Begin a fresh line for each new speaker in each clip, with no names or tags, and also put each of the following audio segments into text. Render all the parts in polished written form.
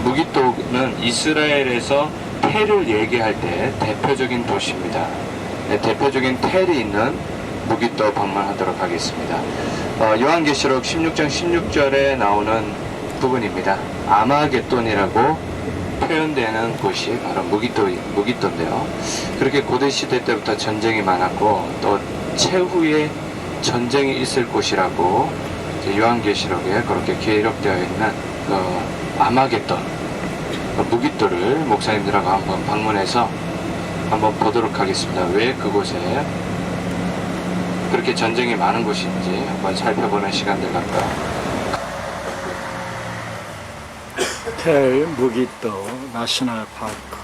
무기또는 이스라엘에서 텔을 얘기할 때 대표적인 도시입니다. 네, 대표적인 텔이 있는 무기또 방문하도록 하겠습니다. 요한계시록 16장 16절에 나오는 부분입니다. 아마겟돈이라고 표현되는 곳이 바로 무기또인데요. 그렇게 고대시대 때부터 전쟁이 많았고 또 최후의 전쟁이 있을 곳이라고 요한계시록에 그렇게 기록되어 있는 아마겟돈 무기또를 목사님들하고 한번 방문해서 한번 보도록 하겠습니다. 왜 그곳에 그렇게 전쟁이 많은 곳인지 한번 살펴보는 시간들 갖다.
텔 무기또 내셔널 파크.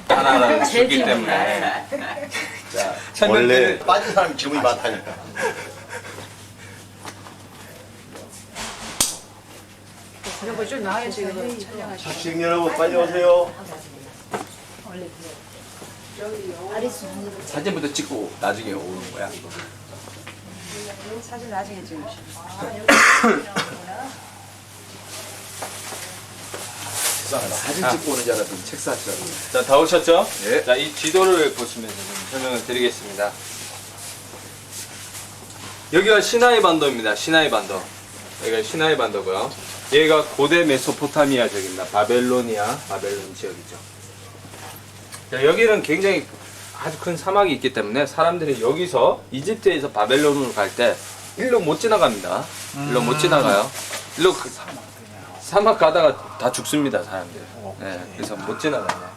하나하나 주기 때문에
원래 빠진 사람이 질문이 많다니까.
이거 좀 나와야지 이거 촬영하시고.
학생 여러분 빨리 오세요.
사진부터 찍고 나중에 오는 거야.
사진 나중에 찍으시고.
사진 찍고 오는 줄 알았더니 책 샀더라고.
자, 다 오셨죠?
네.
자, 이 지도를 보시면 좀 설명을 드리겠습니다. 여기가 시나이 반도입니다. 시나이 반도. 여기가 시나이 반도고요. 여기가 고대 메소포타미아 지역입니다. 바벨론 지역이죠. 자, 여기는 굉장히 아주 큰 사막이 있기 때문에 사람들이 여기서 이집트에서 바벨론으로 갈 때 일로 못 지나갑니다. 일로 못 지나가요. 일로 사막 가다가 다 죽습니다, 사람들. 네, 그래서 못 지나가요.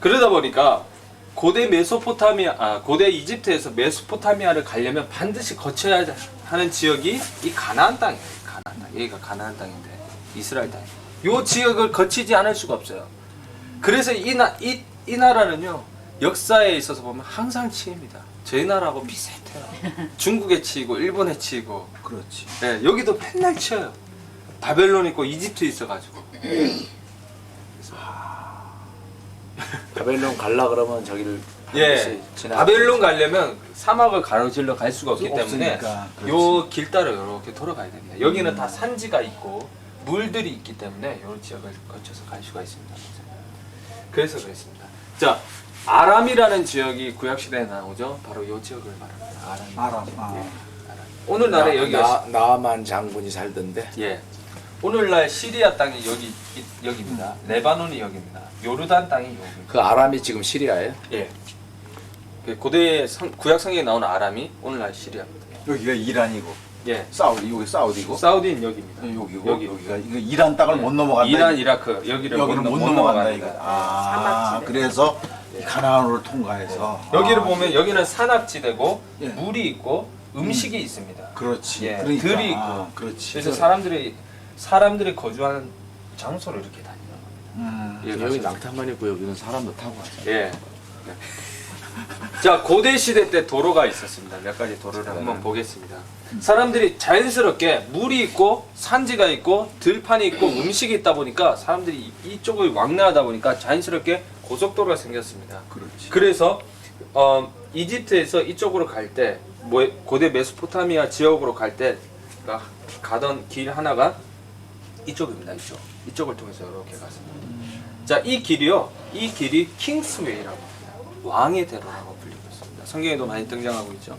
그러다 보니까 고대 이집트에서 메소포타미아를 가려면 반드시 거쳐야 하는 지역이 이 가나안 땅이에요. 가나안 땅. 여기가 가나안 땅인데 이스라엘 땅. 이 지역을 거치지 않을 수가 없어요. 그래서 이 나라는요 역사에 있어서 보면 항상 치입니다. 저희 나라하고 비슷해요. 중국에 치이고 일본에 치이고.
그렇지.
네, 여기도 맨날 치여요. 바벨론 있고 이집트 있어가지고.
바벨론 갈라 그러면 저기를
예, 바벨론 가려면 사막을 가로질러 갈 수가 없기 때문에
없으니까,
요 길 따라 이렇게 돌아가야 됩니다. 여기는 다 산지가 있고 물들이 있기 때문에 요 지역을 거쳐서 갈 수가 있습니다. 그래서 그렇습니다. 자, 아람이라는 지역이 구약시대에 나오죠. 바로 요 지역을 말합니다.
아람.
예, 아람. 오늘날에 여기가
나만 장군이 살던데.
예. 오늘날 시리아 땅이 여기입니다. 레바논이 여기입니다. 요르단 땅이 여기입니다.
그 아람이 지금 시리아예요?
예. 그 고대 구약 성경에 나오는 아람이 오늘날 시리아입니다.
여기가 이란이고
예.
여기 사우디고
사우디는 여기입니다.
여기고
여기.
여기가 이거 이란 땅을 못 넘어간다.
이란, 이라크 여기를
여기를 못 넘어간다 이거. 아,
사막지대.
그래서 가나안으로 통과해서
여기를 보면 여기는 산악지대고
예.
물이 있고 음식이 있습니다.
그렇지.
예,
그러니까.
들이 있고.
아, 그렇지.
그래서 사람들이 거주하는 장소로 이렇게 다니는 겁니다. 예,
여기
맞습니다.
낙타만 있고 여기는 사람도 타고 가잖아.
예. 네. 자, 고대 시대 때 도로가 있었습니다. 몇 가지 도로를 한번 보겠습니다. 사람들이 자연스럽게 물이 있고 산지가 있고 들판이 있고 음식이 있다 보니까 사람들이 이쪽을 왕래하다 보니까 자연스럽게 고속도로가 생겼습니다.
그렇지.
그래서 이집트에서 이쪽으로 갈 때 고대 메소포타미아 지역으로 갈 때 가던 길 하나가 이쪽입니다. 이쪽을 통해서 이렇게 갔습니다. 자, 이 길이 킹스웨이라고 합니다. 왕의 대로라고 불리고 있습니다. 성경에도 많이 등장하고 있죠.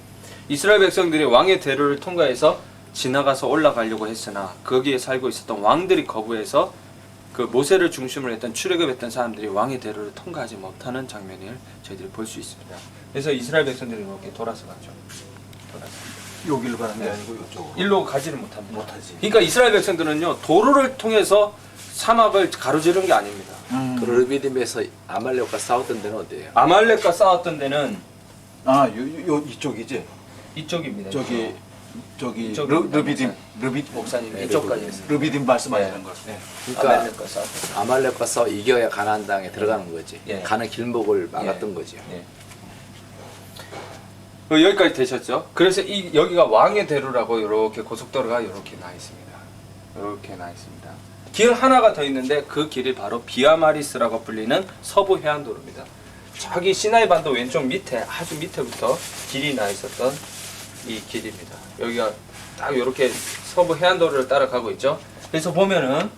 이스라엘 백성들이 왕의 대로를 통과해서 지나가서 올라가려고 했으나 거기에 살고 있었던 왕들이 거부해서 그 모세를 중심으로 했던 출애굽했던 사람들이 왕의 대로를 통과하지 못하는 장면을 저희들이 볼 수 있습니다. 그래서 이스라엘 백성들이 이렇게 돌아서 가죠.
여기로 가는 게 아니고 이쪽으로.
일로 가지를 못합니다.
못하지.
그러니까 이스라엘 백성들은요 도로를 통해서 사막을 가로지른 게 아닙니다.
그 르비딤에서 아말렉과 싸웠던 데는 어디예요?
아말렉과 싸웠던 데는
요 이쪽이지.
이쪽입니다.
저기
이쪽입니다.
르비딤
목사님
네,
이쪽까지 했어요.
르비딤 말씀하시는 거. 네.
그러니까
아말렉과 싸웠던
아말렉과 싸워 이겨야 가나안 땅에 들어가는 거지.
예.
가는 길목을 막았던
예.
거죠.
예. 여기까지 되셨죠? 그래서 여기가 왕의 대로라고 이렇게 고속도로가 이렇게 나 있습니다. 이렇게 나 있습니다. 길 하나가 더 있는데 그 길이 바로 비아마리스라고 불리는 서부 해안도로입니다. 저기 시나이 반도 왼쪽 밑에 아주 밑에부터 길이 나 있었던 이 길입니다. 여기가 딱 이렇게 서부 해안도로를 따라가고 있죠. 그래서 보면은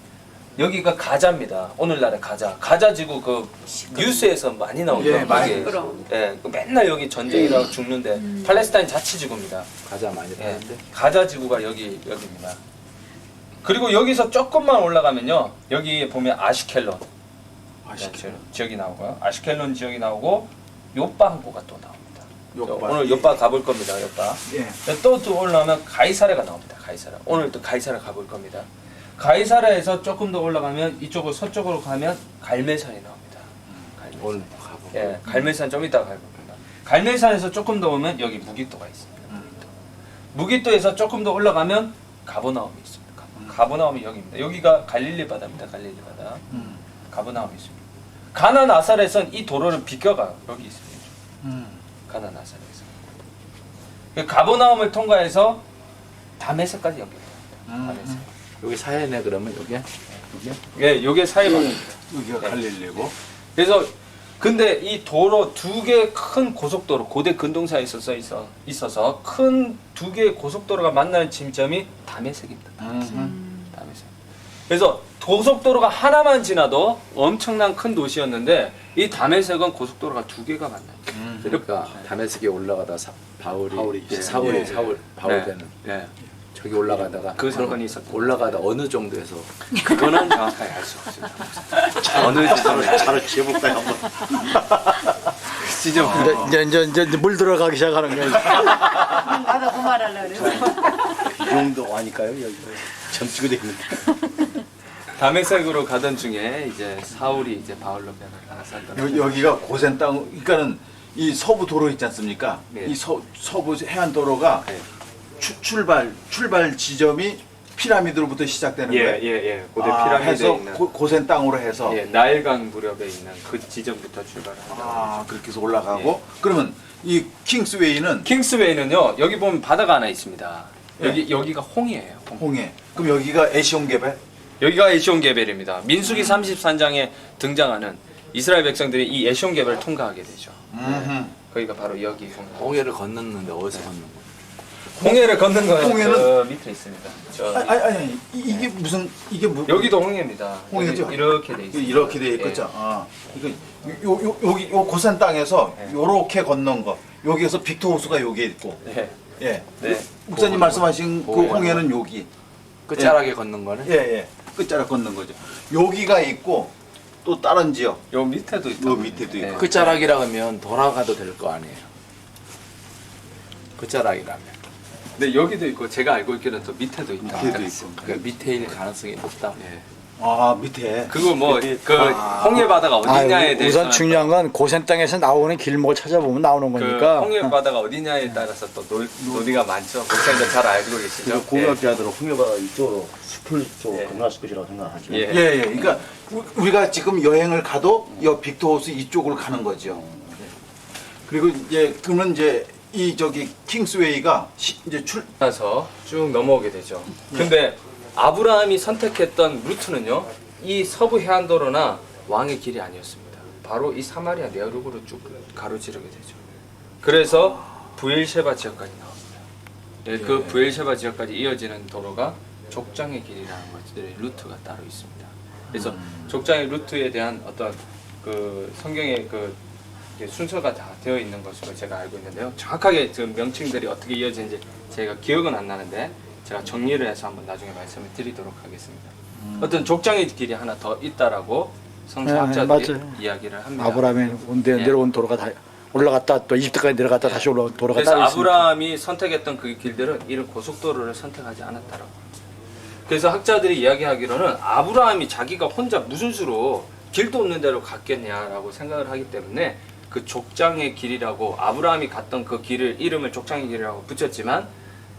여기가 가자입니다. 오늘날의 가자. 가자지구 그 뉴스에서 많이 나오죠.
예, 많이.
예, 그 맨날 여기 전쟁이라고 죽는데 팔레스타인 자치지구입니다.
가자 많이
예,
파는데.
가자지구가 여기입니다. 그리고 여기서 조금만 올라가면요, 여기 보면 아시켈론 지역이 나오고요. 아시켈론 지역이 나오고 요빠 항구가 또 나옵니다.
요빠.
오늘 요빠 가볼 겁니다. 요빠.
예.
또 올라오면 가이사레가 나옵니다. 가이사레. 오늘 또 가이사레 가볼 겁니다. 가이사레에서 조금 더 올라가면 이쪽으로 서쪽으로 가면 갈멜산이 나옵니다. 갈멜산.
오늘 가보.
예, 갈멜산 좀 이따가 갈 겁니다. 갈멜산에서 조금 더 오면 여기 무기또가 있습니다. 무기또에서 조금 더 올라가면 가버나움이 있습니다. 가버나움이 여기입니다. 여기가 갈릴리 바다입니다. 갈릴리 바다. 가버나움이 있습니다. 가나 아살에선 이 도로를 비껴가 여기 있습니다. 가나 아살에서. 가버나움을 통과해서 다메섹까지 연결됩니다. 다메섹.
여기 사해네 그러면 여기?
예, 요게 사이방입니다.
여기가 갈릴리고.
그래서 근데 이 도로 두 개 큰 고속도로 고대 근동사에 있어서 큰 두 개의 고속도로가 만나는 지점이 다메섹입니다. 다메섹. 그래서 고속도로가 하나만 지나도 엄청난 큰 도시였는데 이 다메섹은 고속도로가 두 개가 만나요.
그러니까 다메섹에 올라가다 바울이
예.
사울이
예.
바울
네.
되는.
예.
저기 올라가다가
그 사건이 있었던
올라가다 어느 정도에서
그거는 정확하게 알 수 없습니다.
어느 지점을 차를 지어볼까요 한번.
지점.
이제 물 들어가기 시작하는 거예요.
나도 그 말하려고 그래.
이 정도 아닐까요 여기 점찍어 돼 있는데.
다메섹으로 가던 중에 이제 사울이 이제 바울로 변화를
여기가 고센 땅, 그러니까는 이 서부 도로 있지 않습니까?
네.
이 서부 해안 도로가
네.
출발 지점이 피라미드로부터 시작되는 거예요.
예. 고대 피라미드에
해서
있는
고센 땅으로 해서
예, 나일강 무렵에 있는 그 지점부터 출발을 합니다.
그렇게 해서 올라가고 그러면 이 킹스웨이는
킹스웨이는요, 여기 보면 바다가 하나 있습니다. 여기가 홍해예요.
홍해. 그럼 여기가 에시온개발?
여기가 에시온게벨입니다. 민수기 33장에 등장하는 이스라엘 백성들이 이 에시온게벨을 통과하게 되죠. 거기가 바로 여기
홍해를 건넜는데 어디서 건넌 거야?
홍해를 걷는 거는
홍해는-
저 밑에 있습니다. 저
아니 이게 뭐
여기도 홍해입니다.
홍해죠?
여기 이렇게 돼 있습니다.
이렇게 돼 있겠죠. 이거 여기 고센 땅에서
네.
요렇게 건넌 거. 여기에서 빅터 호수가 여기에 있고.
예.
예.
네.
목사님 말씀하신 그 홍해는 여기.
끝자락에 건넌 거는?
예. 끝자락 건넌 거죠. 여기가 있고 또 다른 지역.
요 밑에도 있다.
요 밑에도 있고.
끝자락이라 하면 돌아가도 될 거 아니에요. 끝자락이라면.
근데 여기도 있고 제가 알고 있기로는 또 밑에도 있다.
밑에도 있고.
그 밑에일 가능성이 높다.
예.
밑에.
그거 뭐 그 홍해 바다가 어디냐에 대해서
우선 중요한 건 고센 땅에서 나오는 길목을 찾아보면 나오는
그
거니까.
홍해 바다가 어디냐에 따라서 또 논의가 많죠. 목사님도 잘 알고 계시죠.
그래서 공학자들은 홍해바다 이쪽으로 숲을 쪽으로
예.
건너갔을 것이라고 생각하죠.
예.
예. 그러니까 우리가 지금 여행을 가도 이 빅터 호수 이쪽으로 가는 거죠. 그리고 이제 그러면 이제 이 저기 킹스웨이가 이제
나서 쭉 넘어오게 되죠. 근데 아브라함이 선택했던 루트는요, 이 서부 해안도로나 왕의 길이 아니었습니다. 바로 이 사마리아 내륙으로 쭉 가로지르게 되죠. 그래서 부엘셰바 지역까지 나옵니다. 예, 그 부엘셰바 지역까지 이어지는 도로가 족장의 길이라는 것들의 루트가 따로 있습니다. 그래서 족장의 루트에 대한 어떤 그 성경의 그 순서가 다 되어 있는 것으로 제가 알고 있는데요. 정확하게 그 명칭들이 어떻게 이어지는지 제가 기억은 안 나는데 제가 정리를 해서 한번 나중에 말씀을 드리도록 하겠습니다. 어떤 족장의 길이 하나 더 있다라고 성서학자들이
맞아요.
이야기를 합니다.
아브라함이 내려온 도로가 다 올라갔다 또 이집트까지 내려갔다 다시 올라온 도로가
그래서
따로 있습니다.
아브라함이 선택했던 그 길들은 이런 고속도로를 선택하지 않았다라고 합니다. 그래서 학자들이 이야기하기로는 아브라함이 자기가 혼자 무슨 수로 길도 없는 데로 갔겠냐라고 생각을 하기 때문에 그 족장의 길이라고 아브라함이 갔던 그 길을 이름을 족장의 길이라고 붙였지만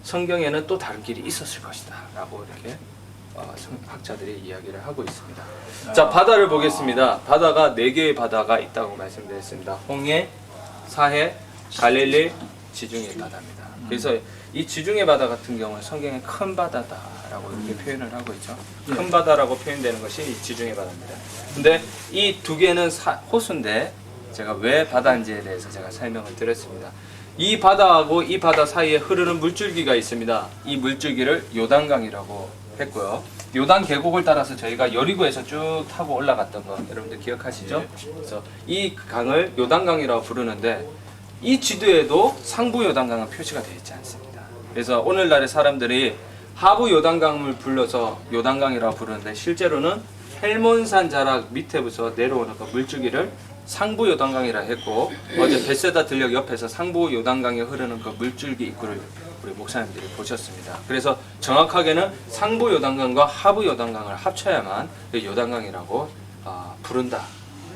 성경에는 또 다른 길이 있었을 것이다 라고 이렇게 학자들이 이야기를 하고 있습니다. 자, 바다를 보겠습니다. 바다가 4개의 바다가 있다고 말씀드렸습니다. 홍해, 사해, 갈릴리, 지중해 바다입니다. 그래서 이 지중해 바다 같은 경우는 성경에 큰 바다다 바다라고 이렇게 표현을 하고 있죠. 큰 바다라고 표현되는 것이 이 지중해 바다입니다. 근데 이 두 개는 호수인데 제가 왜 바다인지에 대해서 제가 설명을 드렸습니다. 이 바다하고 이 바다 사이에 흐르는 물줄기가 있습니다. 이 물줄기를 요단강이라고 했고요. 요단 계곡을 따라서 저희가 여리고에서 쭉 타고 올라갔던 거 여러분들 기억하시죠? 그래서 이 강을 요단강이라고 부르는데 이 지도에도 상부 요단강은 표시가 되어 있지 않습니다. 그래서 오늘날의 사람들이 하부 요단강을 불러서 요단강이라고 부르는데 실제로는 헬몬산 자락 밑에부터 내려오는 그 물줄기를 상부 요단강이라 했고 어제 베세다 들녘 옆에서 상부 요단강에 흐르는 그 물줄기 입구를 우리 목사님들이 보셨습니다. 그래서 정확하게는 상부 요단강과 하부 요단강을 합쳐야만 그 요단강이라고 부른다.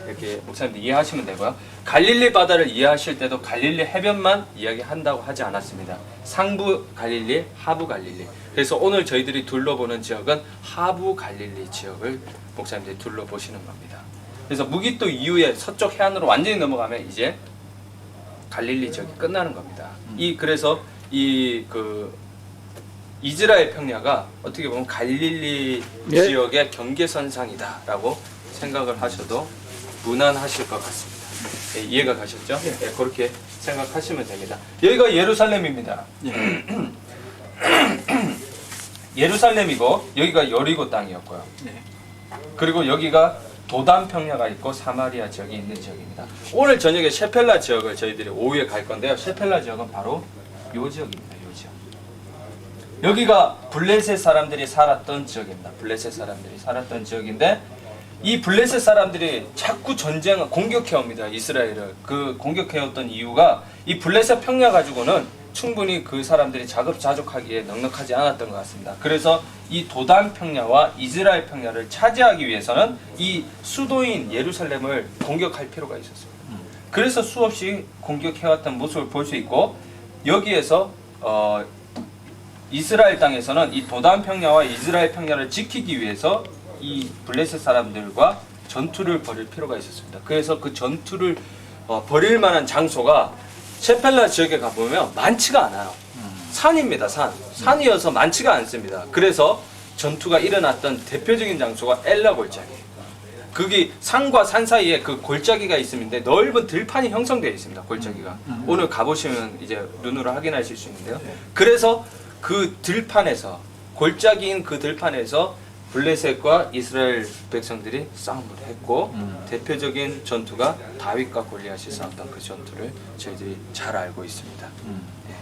이렇게 목사님들 이해하시면 되고요. 갈릴리 바다를 이해하실 때도 갈릴리 해변만 이야기한다고 하지 않았습니다. 상부 갈릴리, 하부 갈릴리. 그래서 오늘 저희들이 둘러보는 지역은 하부 갈릴리 지역을 목사님들이 둘러보시는 겁니다. 그래서 무기또 이후에 서쪽 해안으로 완전히 넘어가면 이제 갈릴리 지역이 끝나는 겁니다. 그래서 이스라엘 평야가 어떻게 보면 갈릴리 지역의 경계선상이다라고 생각을 하셔도 무난하실 것 같습니다. 네, 이해가 가셨죠? 네, 그렇게 생각하시면 됩니다. 여기가 예루살렘입니다. 예루살렘이고 여기가 여리고 땅이었고요. 그리고 여기가 도단 평야가 있고 사마리아 지역이 있는 지역입니다. 오늘 저녁에 셰펠라 지역을 저희들이 오후에 갈 건데요. 셰펠라 지역은 바로 요 지역입니다. 요 지역. 여기가 블레셋 사람들이 살았던 지역입니다. 블레셋 사람들이 살았던 지역인데 이 블레셋 사람들이 자꾸 전쟁을 공격해옵니다. 이스라엘을. 그 공격해왔던 이유가 이 블레셋 평야 가지고는 충분히 그 사람들이 자급자족하기에 넉넉하지 않았던 것 같습니다. 그래서 이 도단 평야와 이스라엘 평야를 차지하기 위해서는 이 수도인 예루살렘을 공격할 필요가 있었습니다. 그래서 수없이 공격해왔던 모습을 볼 수 있고 여기에서 이스라엘 땅에서는 이 도단 평야와 이스라엘 평야를 지키기 위해서 이 블레셋 사람들과 전투를 벌일 필요가 있었습니다. 그래서 그 전투를 벌일 만한 장소가 셰펠라 지역에 가보면 많지가 않아요. 산입니다. 산이어서 많지가 않습니다. 그래서 전투가 일어났던 대표적인 장소가 엘라 골짜기예요. 거기 산과 산 사이에 그 골짜기가 있는데 넓은 들판이 형성되어 있습니다. 골짜기가. 오늘 가보시면 이제 눈으로 확인하실 수 있는데요. 그래서 그 들판에서 골짜기인 그 들판에서 블레셋과 이스라엘 백성들이 싸움을 했고 대표적인 전투가 다윗과 골리앗이 싸웠던 그 전투를 저희들이 잘 알고 있습니다. 네.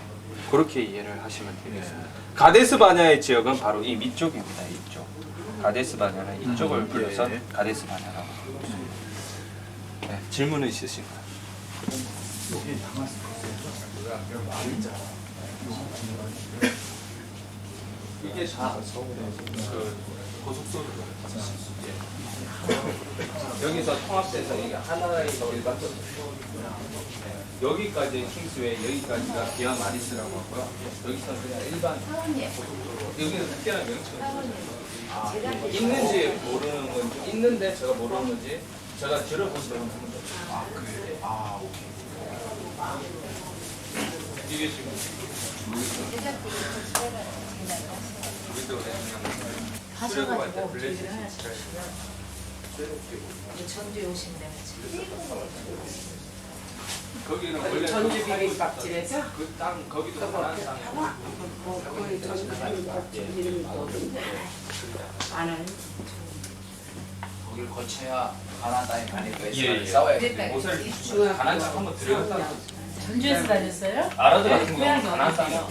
그렇게 이해를 하시면 되겠습니다. 가데스 바냐의 지역은 바로 이 밑쪽입니다. 이쪽. 가데스 바냐는 이쪽을 불러서 가데스 바냐라고 부릅니다. 네, 질문 있으신가요? 이게 다 그 고속도로로 여기서 통합돼서 이게 하나의 거리가 여기까지 킹스웨이, 여기까지가 비아 마리스라고 하고요. 여기서 그냥 일반 고속도로. 여기는 특별한 명칭이 있는지 모르는 건지 있는데 제가 모르는 건지 제가 들어보시면 한번 더. 그래요? 오케이. 이게 지금
하셔가지고 준비를 하시죠. 전주에 오신다.
거기는 원래
전주 비빔밥집에서
그 땅 거기도 하나 땅.
거기 전주 비빔밥집 이름이 아는
거길 거쳐야 가나안 땅에 가니까
예,
이스라엘
예.
싸워야 돼.
옷을 가난 땅 한번 들어갔다.
전주에서 다녔어요?
아라도 같은 경우
고향이
가난 땅이야.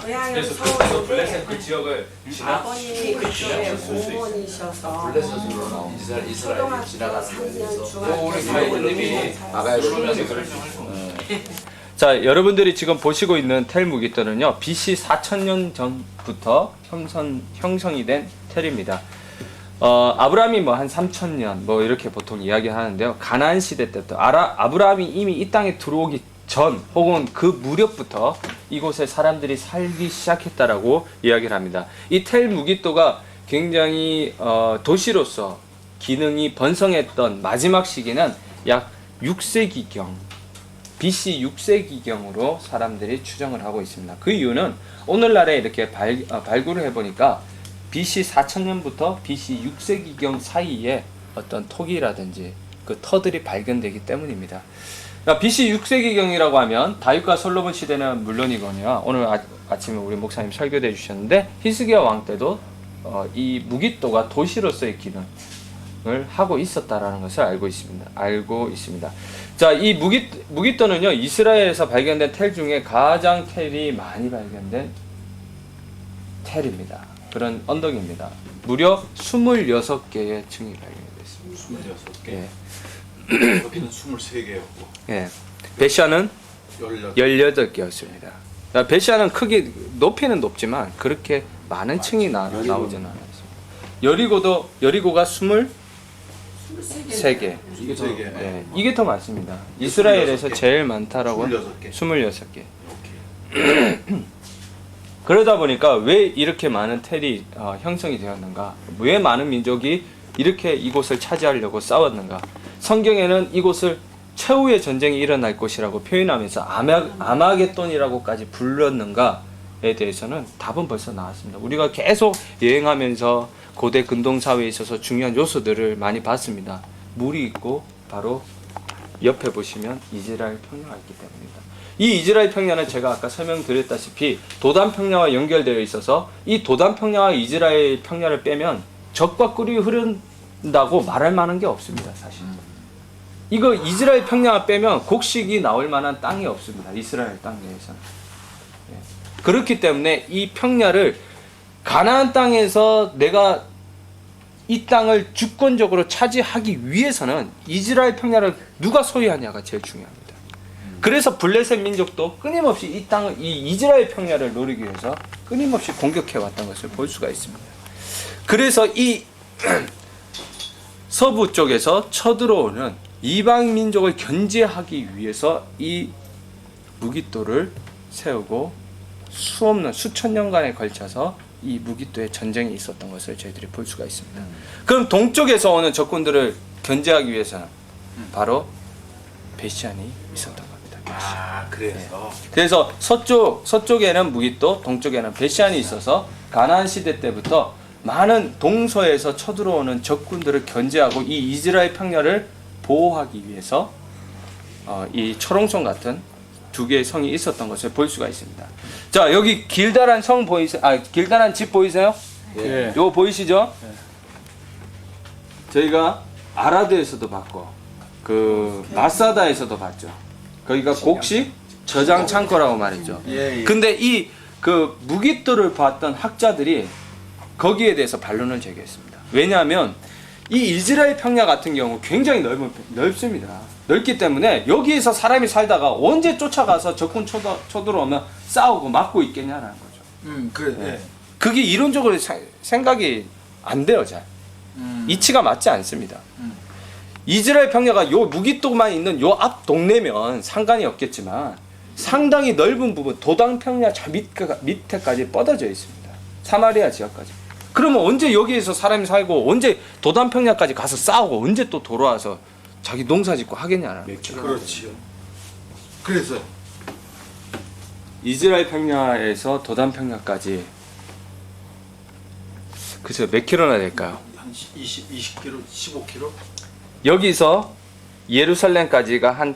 고향이
그래서 그때도 블레셋 그 지역을
아버님이 그쪽에 공무원이셔서
블레셋으로는 이스라엘이 지나가는 거에 대해서
3년
우리
중학교
가이드님이
막아야
자, 여러분들이 지금 보시고 있는 텔 무기토는요 BC 4000년 전부터 형성이 된 텔입니다. 아브라함이 뭐 한 3000년 뭐 이렇게 보통 이야기하는데요. 가나안 시대 때부터 아브라함이 이미 이 땅에 들어오기 전 혹은 그 무렵부터 이곳에 사람들이 살기 시작했다라고 이야기를 합니다. 이 텔 무기토가 굉장히 도시로서 기능이 번성했던 마지막 시기는 약 6세기경 BC 6세기경으로 사람들이 추정을 하고 있습니다. 그 이유는 오늘날에 이렇게 발굴을 해보니까 BC 4000년부터 BC 6세기경 사이에 어떤 토기라든지 그 터들이 발견되기 때문입니다. 그러니까 BC 6세기경이라고 하면 다윗과 솔로몬 시대는 물론이거니와 오늘 아침에 우리 목사님 설교해 주셨는데 히스기야 왕 때도 이 무깃도가 도시로서의 기능을 하고 있었다라는 것을 알고 있습니다. 자, 이 무깃도는요 이스라엘에서 발견된 텔 중에 가장 텔이 많이 발견된 텔입니다. 그런 언덕입니다. 무려 26개의 층이 발견됐습니다.
26개.
예.
여기는 23개였고.
예. 베샤는 18개였습니다. 베샤는 크기 높이는 높지만 그렇게 많은 층이 나오지는 않았습니다. 여리고가 23개.
이게 3개.
예. 이게 더 많습니다. 이스라엘에서
26개.
제일 많다라고
26개.
26개. 그러다 보니까 왜 이렇게 많은 텔이 형성이 되었는가? 왜 많은 민족이 이렇게 이곳을 차지하려고 싸웠는가? 성경에는 이곳을 최후의 전쟁이 일어날 곳이라고 표현하면서 아마겟돈이라고까지 불렀는가에 대해서는 답은 벌써 나왔습니다. 우리가 계속 여행하면서 고대 근동사회에 있어서 중요한 요소들을 많이 봤습니다. 물이 있고 바로 옆에 보시면 이스라엘 평야가 있기 때문입니다. 이 이스라엘 평야는 제가 아까 설명드렸다시피 도단 평야와 연결되어 있어서 이 도단 평야와 이스라엘 평야를 빼면 적과 꿀이 흐른다고 말할 만한 게 없습니다. 사실 이거 이스라엘 평야 빼면 곡식이 나올 만한 땅이 없습니다. 이스라엘 땅에서는. 그렇기 때문에 이 평야를 가나안 땅에서 내가 이 땅을 주권적으로 차지하기 위해서는 이스라엘 평야를 누가 소유하냐가 제일 중요합니다. 그래서 블레셋 민족도 끊임없이 이 땅을, 이 이스라엘 평야를 노리기 위해서 끊임없이 공격해 왔던 것을 볼 수가 있습니다. 그래서 이 서부 쪽에서 쳐들어오는 이방 민족을 견제하기 위해서 이 무깃도를 세우고 수없는 수천 년간에 걸쳐서 이 무깃도에 전쟁이 있었던 것을 저희들이 볼 수가 있습니다. 그럼 동쪽에서 오는 적군들을 견제하기 위해서는 바로 베시안이 있었던 겁니다.
아, 그래서.
그래서 서쪽에는 무깃도, 동쪽에는 베시안이 있어서 가나안 시대 때부터 많은 동서에서 쳐들어오는 적군들을 견제하고 이 이스라엘 평야를 보호하기 위해서 이 초롱성 같은 두 개의 성이 있었던 것을 볼 수가 있습니다. 자, 여기 길다란 성 보이세요? 길다란 집 보이세요?
예.
요거 보이시죠? 저희가 아라드에서도 봤고 그 마사다에서도 봤죠. 거기가 곡식 저장 창고라고 말했죠.
예, 예.
근데 이 그 무깃도를 봤던 학자들이 거기에 대해서 반론을 제기했습니다. 왜냐하면 이 이스라엘 평야 같은 경우 굉장히 넓습니다. 넓기 때문에 여기에서 사람이 살다가 언제 쫓아가서 적군 쳐들어오면 싸우고 막고 있겠냐라는 거죠.
그래.
네. 그게 이론적으로 생각이 안 돼요, 잘. 이치가 맞지 않습니다. 이스라엘 평야가 요 무깃도만 있는 요 앞 동네면 상관이 없겠지만 상당히 넓은 부분, 도단 평야 저 밑에까지 뻗어져 있습니다. 사마리아 지역까지. 그러면 언제 여기에서 사람이 살고 언제 도단 평야까지 가서 싸우고 언제 또 돌아와서 자기 농사 짓고 하겠냐는 거죠.
그렇지요. 그래서
이스라엘 평야에서 도단 평야까지 그래서 몇 킬로나 될까요?
한 20km, 15km?
여기서 예루살렘까지가 한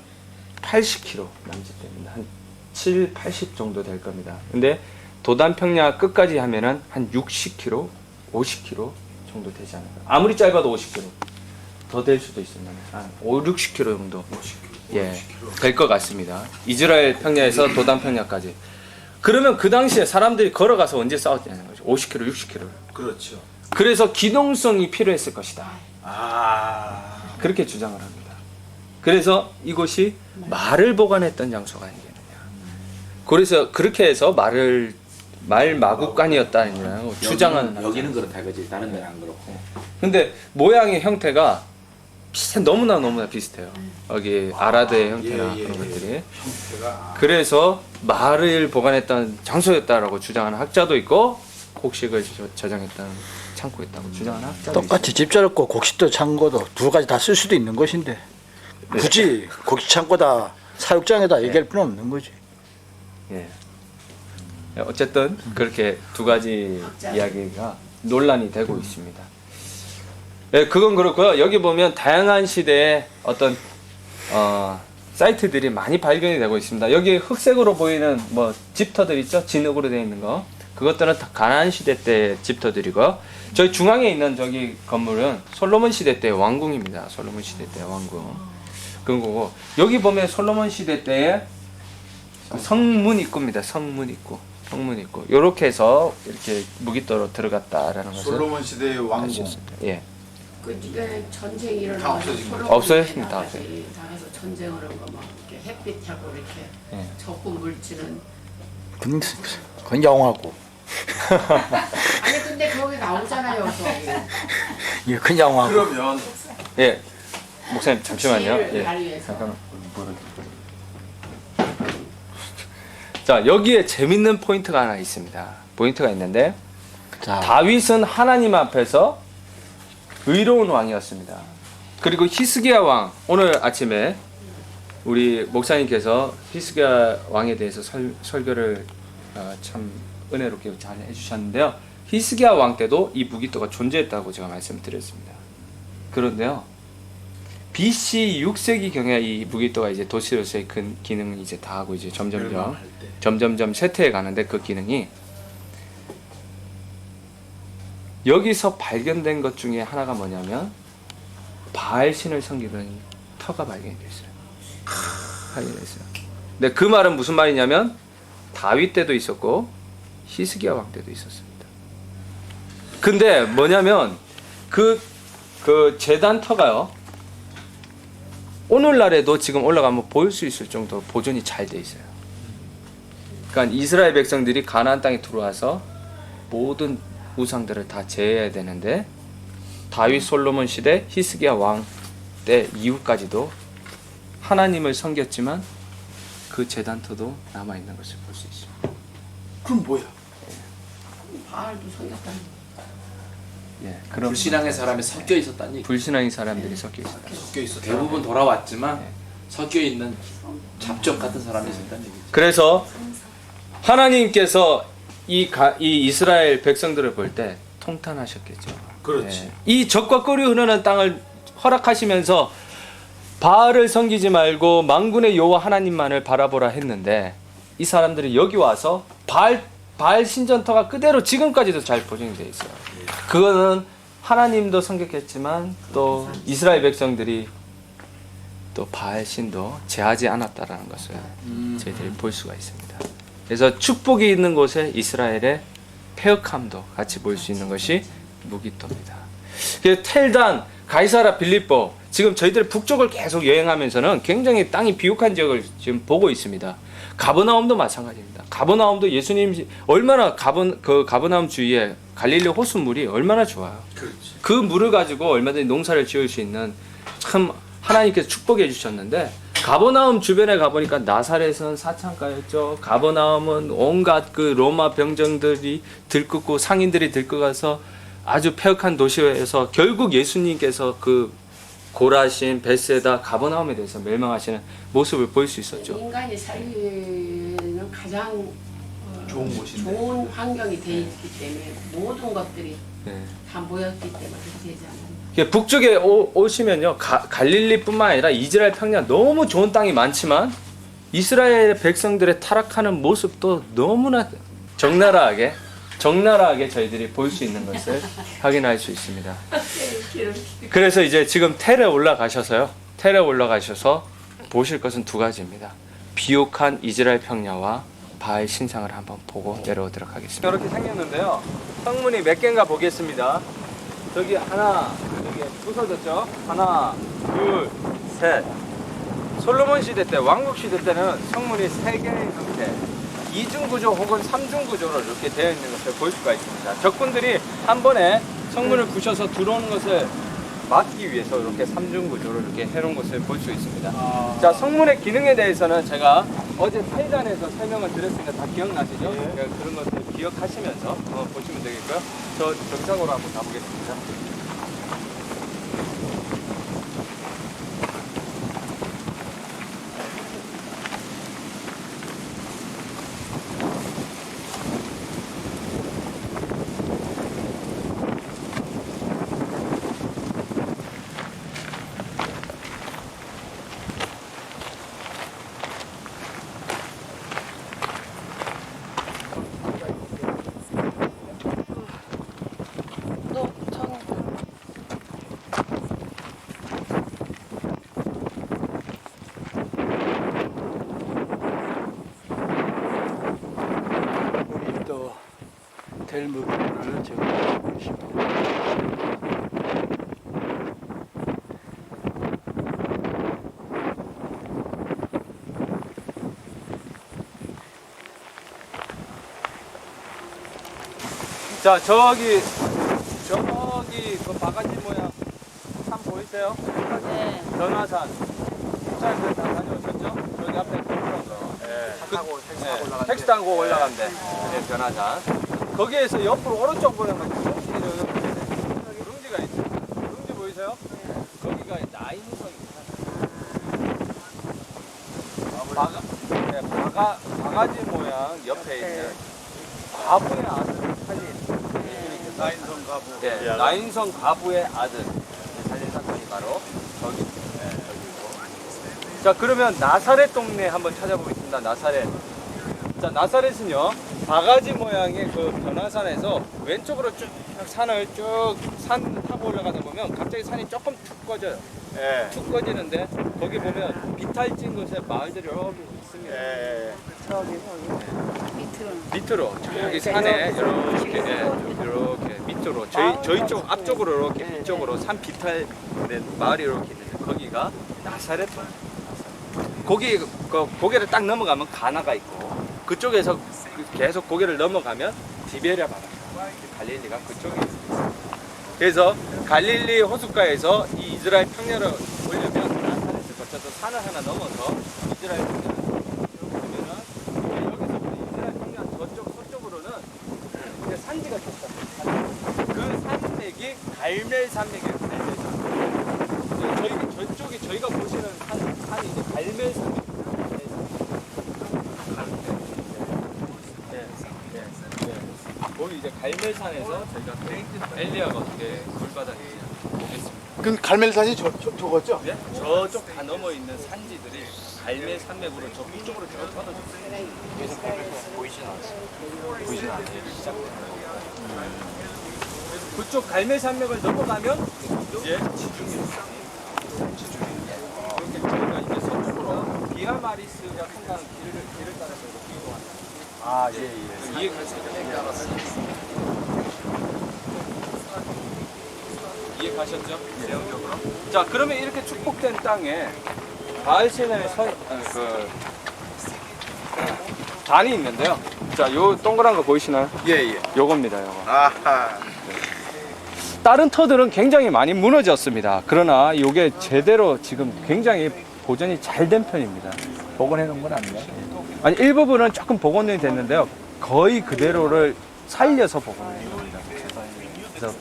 80km 남짓됩니다. 한 7, 80 정도 될 겁니다. 근데 도단 평야 끝까지 하면은 한 60km, 50km 정도 되지 않을까. 아무리 짧아도 50km. 더 될 수도 있습니다. 한 5, 60km 정도.
50km.
예, 될 것 같습니다. 이스라엘 평야에서 도단 평야까지. 그러면 그 당시에 사람들이 걸어가서 언제 싸웠냐는 거죠. 50km, 60km.
그렇죠.
그래서 기동성이 필요했을 것이다. 그렇게 주장을 합니다. 그래서 이곳이 말을 보관했던 장소가 아니겠느냐. 그래서 그렇게 해서 말 마구간이었다는 주장하는
여기는 그렇다 그지 다른 데는 안 그렇고.
근데 모양의 형태가 너무나 비슷해요. 여기 아라드의 형태나
예,
그런 것들이.
형태가
그래서 말을 보관했던 장소였다라고 주장하는 학자도 있고 곡식을 저장했다는 창고였다고 주장하는 학자도
똑같이 집 짓고 곡식도 창고도 두 가지 다 쓸 수도 있는 것인데 굳이 곡식 창고다 사육장에다 얘기할 필요는 없는 거지.
예. 어쨌든 그렇게 두 가지 이야기가 논란이 되고 있습니다. 예, 그건 그렇고요. 여기 보면 다양한 시대의 어떤 사이트들이 많이 발견이 되고 있습니다. 여기 흑색으로 보이는 뭐 집터들 있죠? 진흙으로 되어 있는 거. 그것들은 다 가나안 시대 때 집터들이고, 저희 중앙에 있는 저기 건물은 솔로몬 시대 때 왕궁입니다. 솔로몬 시대 때 왕궁. 그런 거고, 여기 보면 솔로몬 시대 때의 성문 입구입니다. 성문 입구. 성문 입구. 요렇게 해서 이렇게 무기도로 들어갔다라는 것을
솔로몬 시대의
알 수
왕궁.
있습니다. 예.
그때 전쟁이
다
일어나서
없어진 거죠?
없어졌습니다.
당해서 전쟁을 한 거 막 이렇게 햇빛하고 이렇게
예.
적군 물질은
그건 영화고.
아니 근데 거기 나오잖아요. 거기.
예, 그건 영화고.
그러면
예. 목사님 잠시만요.
지혜를
예.
발휘해서.
잠깐만. 자, 여기에 재밌는 포인트가 하나 있습니다. 포인트가 있는데,
자,
다윗은 하나님 앞에서 의로운 왕이었습니다. 그리고 히스기야 왕, 오늘 아침에 우리 목사님께서 히스기야 왕에 대해서 설교를 참 은혜롭게 잘 해주셨는데요. 히스기야 왕 때도 이 무기토가 존재했다고 제가 말씀드렸습니다. 그런데요, BC 6세기 경에 이 무기토가 이제 도시로서의 그 기능을 이제 다 하고 이제 점점점 쇠퇴해 가는데, 그 기능이 여기서 발견된 것 중에 하나가 뭐냐면 바알 신을 섬기던 터가 발견이 됐어요. 발견됐어요. 근데 그 말은 무슨 말이냐면 다윗 때도 있었고 히스기야 왕 때도 있었습니다. 근데 뭐냐면 그 제단 터가요, 오늘날에도 지금 올라가면 보일 수 있을 정도로 보존이 잘 돼 있어요. 그러니까 이스라엘 백성들이 가나안 땅에 들어와서 모든 우상들을 다 제해야 되는데, 다윗 솔로몬 시대 히스기야 왕 때 이후까지도 하나님을 섬겼지만 그 제단터도 남아 있는 것을 볼 수 있습니다.
그럼 뭐야?
바알도 섬겼다는
예, 그런
불신앙의 사람이 섞여 있었다는 얘기.
불신앙의 사람들이 섞여 있습니다.
섞여 있었다.
대부분 돌아왔지만 섞여 있는 잡적 같은 사람이 있었다는 얘기.
그래서 하나님께서 이 이스라엘 백성들을 볼 때 통탄하셨겠죠.
그렇지.
예. 이 적과 꿀이 흐르는 땅을 허락하시면서 바알을 섬기지 말고 만군의 여호와 하나님만을 바라보라 했는데, 이 사람들이 여기 와서 바알 신전터가 그대로 지금까지도 잘 보존이 되어 있어요. 그거는 하나님도 섬겼겠지만 또 이스라엘 백성들이 또 바알 신도 제하지 않았다라는 것을 저희들이 볼 수가 있습니다. 그래서 축복이 있는 곳에 이스라엘의 폐역함도 같이 볼 수 있는 것이 무기토입니다. 텔단, 가이사라 필리포, 지금 저희들 북쪽을 계속 여행하면서는 굉장히 땅이 비옥한 지역을 지금 보고 있습니다. 가버나움도 마찬가지입니다. 가버나움도 예수님 얼마나 가버나움 주위에 갈릴리 호수물이 얼마나 좋아요.
그렇지.
그 물을 가지고 얼마든지 농사를 지을 수 있는, 참 하나님께서 축복해 주셨는데, 가버나움 주변에 가보니까 나사렛은 사창가였죠. 가버나움은 온갖 그 로마 병정들이 들끓고 상인들이 들끓어서 아주 폐역한 도시에서 결국 예수님께서 그 고라신, 벳세다, 가버나움에 대해서 멸망하시는 모습을 볼 수 있었죠.
인간이 살기에는 가장
좋은 곳인데.
좋은 환경이 돼 있기 때문에 모든 것들이
네.
다 모였기 때문에 그렇게 되지 않나요?
북쪽에 오시면요, 갈릴리뿐만 아니라 이스라엘 평야 너무 좋은 땅이 많지만 이스라엘 백성들의 타락하는 모습도 너무나 적나라하게 저희들이 볼 수 있는 것을 확인할 수 있습니다. 그래서 이제 지금 텔에 올라가셔서 보실 것은 두 가지입니다. 비옥한 이스라엘 평야와 바알 신상을 한번 보고 내려오도록 하겠습니다. 이렇게 생겼는데요, 성문이 몇 개인가 보겠습니다. 저기 하나, 여기 부서졌죠? 하나, 둘, 셋. 솔로몬 시대 때, 왕국 시대 때는 성문이 3개의 형태, 2중 구조 혹은 3중 구조로 이렇게 되어 있는 것을 볼 수가 있습니다. 적군들이 한 번에 성문을 부셔서 들어오는 것을 막기 위해서 이렇게 3중 구조로 이렇게 해놓은 것을 볼 수 있습니다. 자, 성문의 기능에 대해서는 제가 어제 타이단에서 설명을 드렸으니까 다 기억나시죠? 그러니까 그런 것들 기억하시면서 보시면 되겠고요. 저 정상으로 한번 가보겠습니다.
벨 부분을 제거하고 있습니다.
자, 저기 그 바가지 모양 산 보이세요?
네.
변화산. 잘 다 다녀오셨죠? 저기 앞에 동그란 거. 택시 타고 올라간대. 네, 변화산. 거기에서 옆으로 오른쪽 보려면 누룽지가 있어요. 누룽지 보이세요? 거기가 나인성입니다. 바가지 모양 옆에 있는 과부의 아들 살린
나인성 가부.
예, 나인성 과부의 아들 살린 사건이 바로 저기입니다. 저기고. 자, 그러면 나사렛 동네 한번 찾아보겠습니다. 나사렛. 자, 나사렛은요 바가지 모양의 그 변화산에서 왼쪽으로 쭉 산을 쭉 산 타고 올라가다 보면 갑자기 산이 조금 툭 꺼져요.
예.
툭 꺼지는데 거기 보면 비탈 찐 곳에 마을들이 이렇게 있습니다.
예.
밑으로 저기 산에 이렇게 이렇게 밑으로 저희 쪽 앞쪽으로 이렇게 밑쪽으로 산 비탈 마을이 이렇게 있는데 거기가 나사렛. 거기 그 고개를 딱 넘어가면 가나가 있고 그쪽에서 계속 고개를 넘어가면 디베랴 바다 갈릴리가 그쪽에 있습니다. 그래서 갈릴리 호숫가에서 이 이스라엘 평야를 오려면 나사렛을 거쳐서 산을 하나 넘어서 이스라엘 평야를 보면은 여기서부터 이스라엘 평야 저쪽 서쪽으로는 이제 산지가 있었다. 그 산맥이 갈멜 산맥이에요. 갈멜 산맥. 저쪽이 저희가 보시는 산이 이제 갈멜 산맥입니다. 거기 이제 갈멜산에서 저희가 엘리야가 어떻게 물바다인지 보겠습니다.
그 갈멜산이 저거죠?
네? 저쪽 다 넘어 있는 산지들이 갈멜 산맥으로 저 북쪽으로 쭉 뻗어졌어요. 그래서 보이진 않았어요. 보이진 않아요. 그쪽 갈멜 산맥을 넘어가면 이제 지중해입니다. 이렇게 저희가 이제 서쪽으로 비아마리스가 통과하는 길을 따라서 이렇게 이동합니다.
아, 예, 예.
이해가셨죠? 내용적으로. 자, 그러면 이렇게 축복된 땅에 바알신의 단이 있는데요. 자, 요 동그란 거 보이시나요?
예, 예.
요겁니다, 요거.
아하.
다른 터들은 굉장히 많이 무너졌습니다. 그러나 이게 제대로 지금 굉장히 보존이 잘 된 편입니다.
복원해 놓은 건 아니에요?
아니, 일부분은 조금 복원이 됐는데요. 거의 그대로를 살려서 복원을 겁니다. 그래서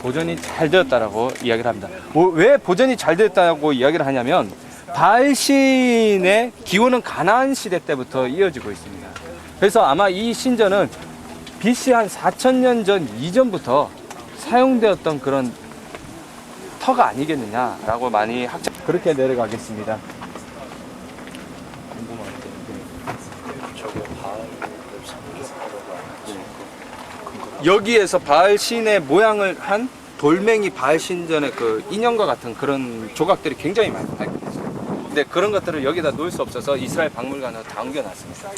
보존이 잘 되었다라고 이야기를 합니다. 왜 보존이 잘 되었다고 이야기를 하냐면 바알신의 기원은 가나안 시대 때부터 이어지고 있습니다. 그래서 아마 이 신전은 BC 한 4,000년 전 이전부터 사용되었던 그런 터가 아니겠느냐라고 많이 그렇게 내려가겠습니다. 여기에서 바알 신의 모양을 한 돌멩이 바알 신전의 그 인형과 같은 그런 조각들이 굉장히 많이 발견됐어요. 근데 그런 것들을 여기다 놓을 수 없어서 이스라엘 박물관으로 다 옮겨놨습니다.